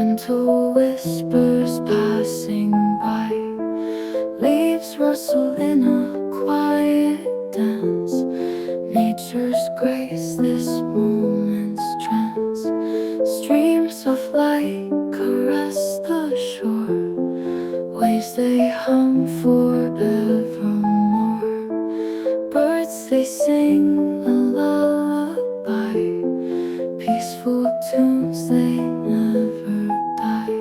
Gentle whispers passing by, leaves rustle in a quiet dance. Nature's grace, this moment's trance. Streams of light caress the shore, waves they hum forevermore. Birds they sing a lullaby, peaceful tunes they never die.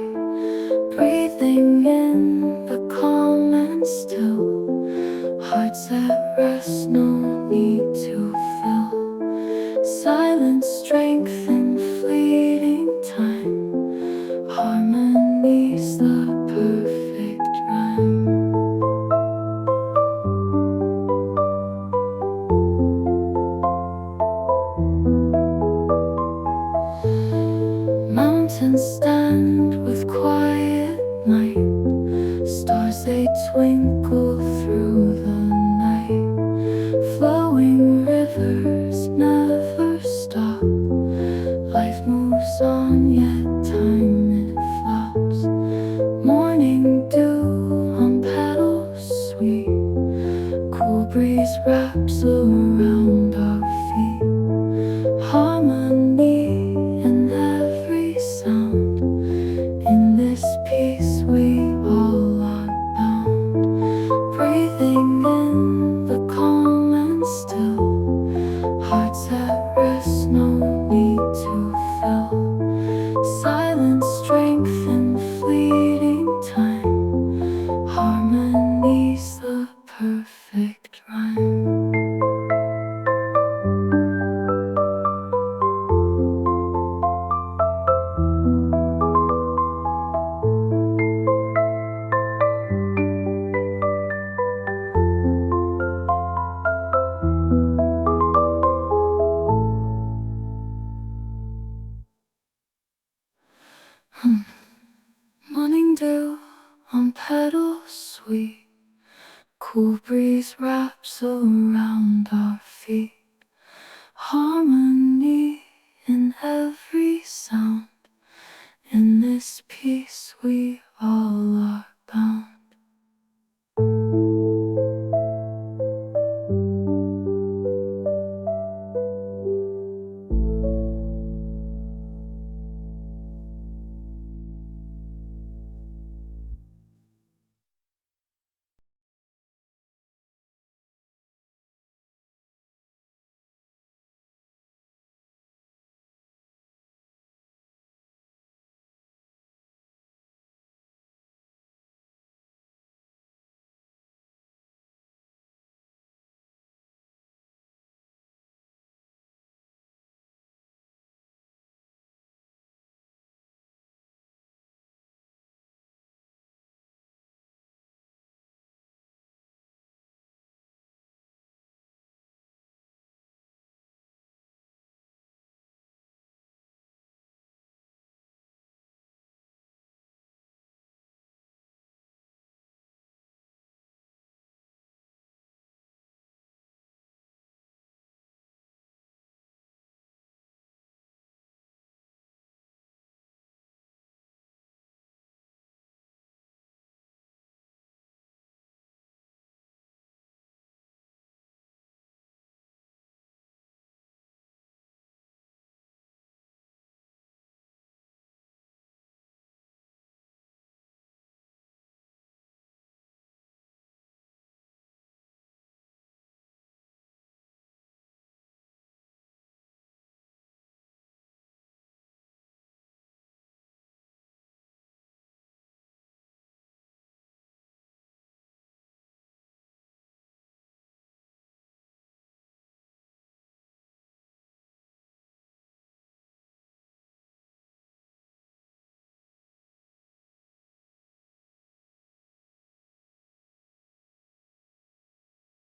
Breathing in the calm and still, hearts at rest, no need to fill. Silent strength in fleeting time, harmony's the perfect rhyme. Mountains stand with quiet night, stars they twinkle through the night. Flowing rivers never stop, life moves on yet time it flops. Morning dew on petals sweet, cool breeze wraps around our feet. Harmony in every sound, in this peace we all are bound. Breathing in the calm and still, hearts at rest, no need to fill. Silent strength in fleeting time, harmony's the perfect rhyme. Morning dew on petals sweet, cool breeze wraps around our feet. Harmony in every sound, in this peace we